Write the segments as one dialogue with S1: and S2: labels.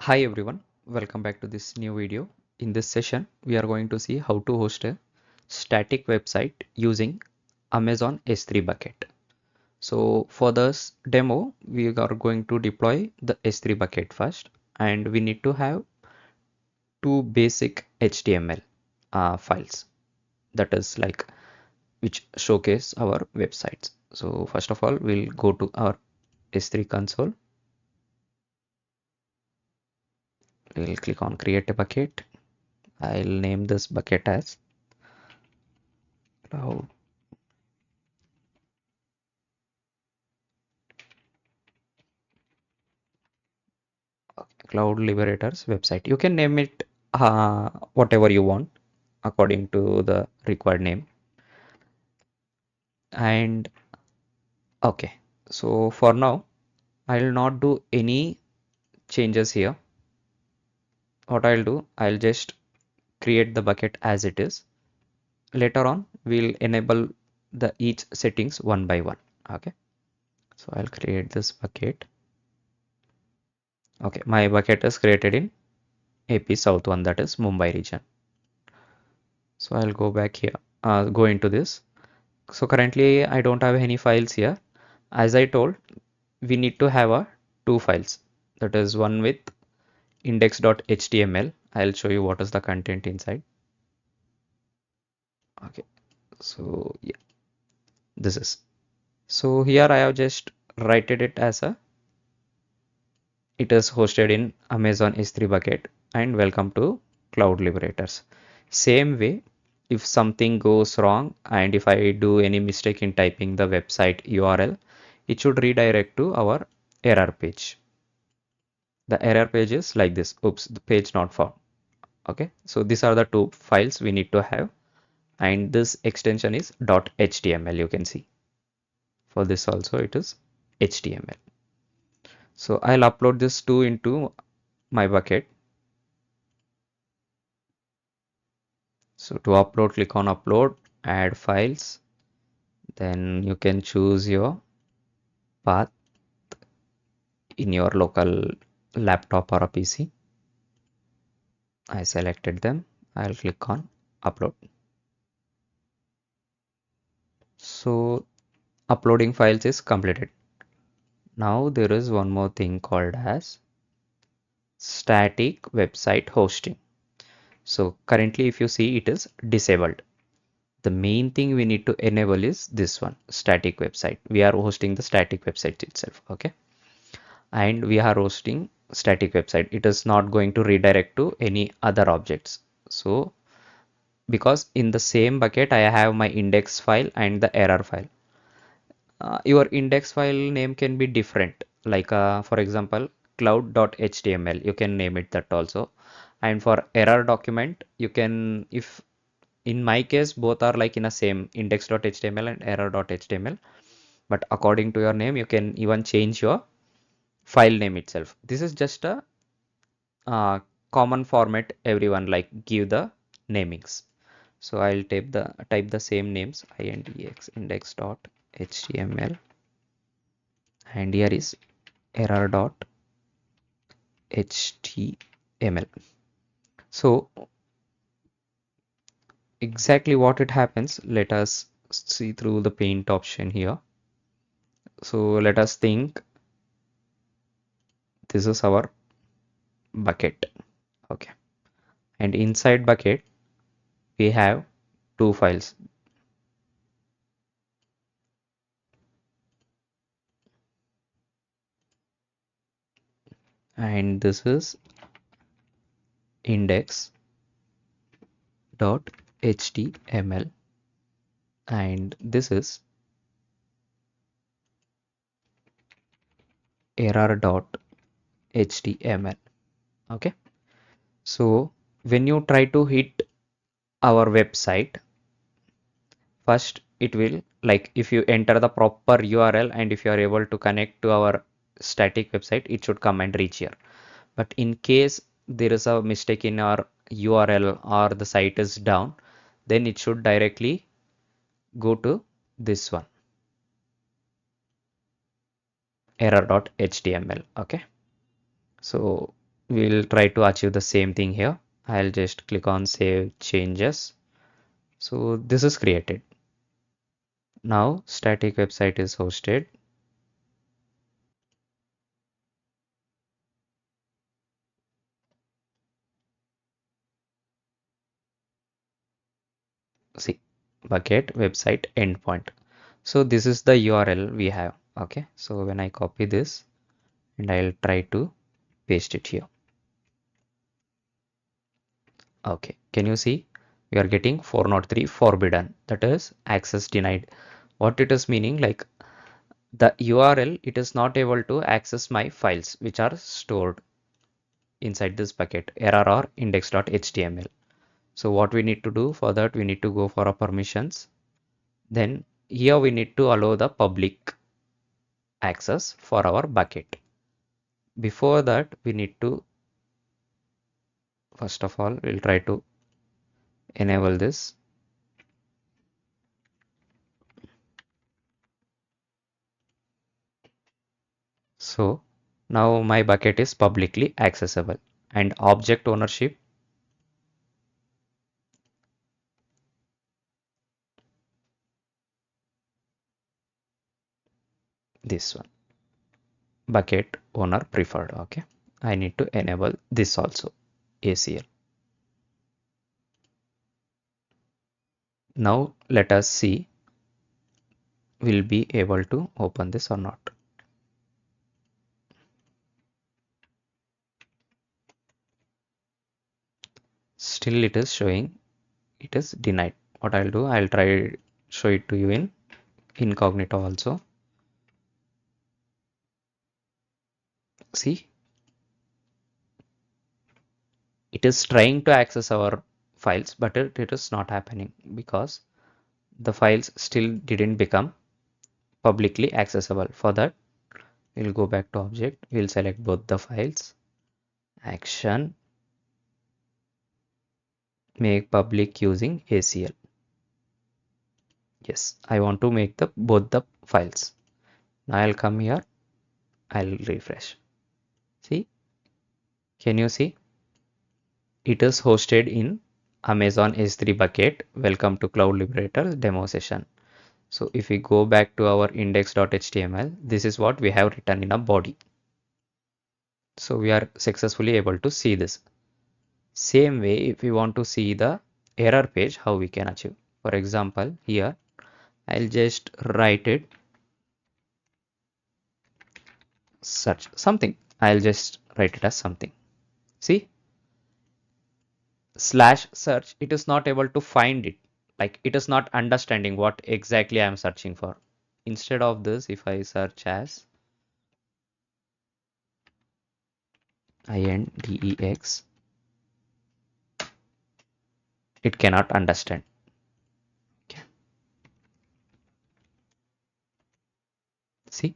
S1: Hi everyone, welcome back to this new video. In this session, we are going to see how to host a static website using Amazon S3 bucket. So for this demo, we are going to deploy the S3 bucket first, and we need to have two basic HTML files that is like which showcase our websites. So first of all, we'll go to our S3 console. We'll click on create a bucket. I'll name this bucket as cloud Cloud Liberators website. You can name it whatever you want according to the required name. And okay, so for now, I'll not do any changes here. What I'll do, I'll just create the bucket as it is. Later on, we'll enable the each settings one by one. Okay, so I'll create this bucket. Okay, my bucket is created in AP South 1, that is Mumbai region. So I'll go back here, go into this. So currently I don't have any files here. As I told, we need to have two files. That is one with index.html. I'll show you what is the content inside. Okay, so yeah, this is. So here I have just written it as it is hosted in Amazon S3 bucket and welcome to Cloud Liberators. Same way, if something goes wrong and if I do any mistake in typing the website URL, it should redirect to our error page. The error page is like this. Oops, the page not found. Okay, so these are the two files we need to have, and this extension is .html. You can see for this also it is HTML. So I'll upload this two into my bucket. So to upload, click on upload, add files. Then you can choose your path in your local laptop or a PC. I selected them. I'll click on upload. So uploading files is completed. Now there is one more thing called as static website hosting. So currently if you see it is disabled. The main thing we need to enable is this one, static website. We are hosting the static website itself. Okay. And we are hosting static website. It is not going to redirect to any other objects. So because in the same bucket I have my index file and the error file. Your index file name can be different, like for example cloud.html, you can name it that also. And for error document you can, if in my case both are like in a same index.html and error.html, but according to your name you can even change your file name itself. This is just a common format everyone like give the namings. So I'll type the same names index.html, and here is error.html. So exactly what it happens, let us see through the paint option here. So let us think this is our bucket. Okay, and inside bucket we have two files, and this is index.html and this is error.html. Okay, so when you try to hit our website, first it will, like if you enter the proper URL and if you are able to connect to our static website, it should come and reach here. But in case there is a mistake in our URL or the site is down, then it should directly go to this one, error.html. Okay, so We'll try to achieve the same thing here. I'll just click on save changes. So this is created. Now static website is hosted. See, bucket website endpoint. So this is the URL we have. Okay, so when I copy this and I'll try to paste it here. Okay, can you see we are getting 403 forbidden, that is access denied. What it is meaning, like the URL, it is not able to access my files which are stored inside this bucket, error or index.html. So what we need to do for that, we need to go for a permissions. Then here we need to allow the public access for our bucket. Before that, we need to, first of all, we'll try to enable this. So now my bucket is publicly accessible, and object ownership, this one, bucket owner preferred. Okay, I need to enable this also, ACL. Now let us see will be able to open this or not. Still it is showing it is denied. What I'll do, I'll try show it to you in incognito also. See, it is trying to access our files, but it is not happening because the files still didn't become publicly accessible. For that, we'll go back to object, we'll select both the files, action, make public using ACL. Yes, I want to make the both the files. Now I'll come here, I'll refresh. See, can you see? It is hosted in Amazon S3 bucket. Welcome to Cloud Liberator demo session. So if we go back to our index.html, this is what we have written in a body. So we are successfully able to see this. Same way, if we want to see the error page, how we can achieve. For example, here I'll just write it, search something. I'll just write it as something. See, slash search, it is not able to find it. Like it is not understanding what exactly I am searching for. Instead of this, if I search as index, it cannot understand. Okay. See,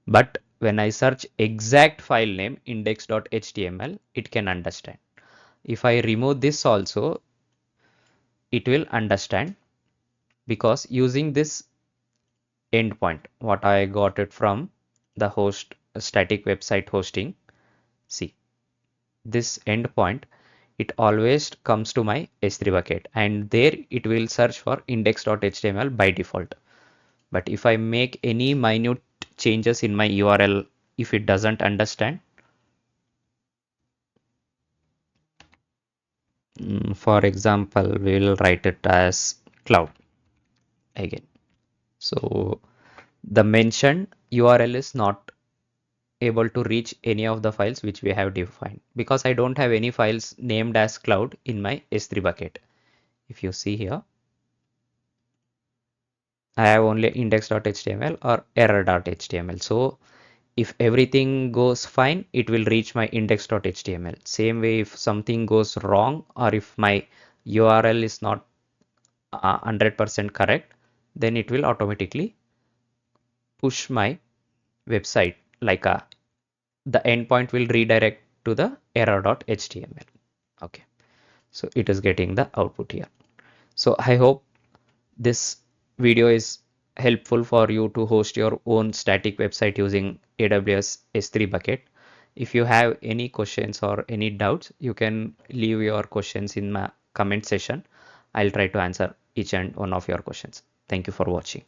S1: but when I search exact file name index.html, it can understand. If I remove this also, it will understand because using this endpoint, what I got it from the host static website hosting. See, this endpoint, it always comes to my S3 bucket and there it will search for index.html by default. But if I make any minute changes in my URL, if it doesn't understand, for example, we will write it as cloud again. So the mentioned URL is not able to reach any of the files which we have defined because I don't have any files named as cloud in my S3 bucket. If you see here, I have only index.html or error.html. So if everything goes fine, it will reach my index.html. Same way, if something goes wrong or if my URL is not 100% correct, then it will automatically push my website like the endpoint will redirect to the error.html. Okay, so it is getting the output here. So I hope this video is helpful for you to host your own static website using AWS S3 bucket. If you have any questions or any doubts, you can leave your questions in my comment section. I'll try to answer each and one of your questions. Thank you for watching.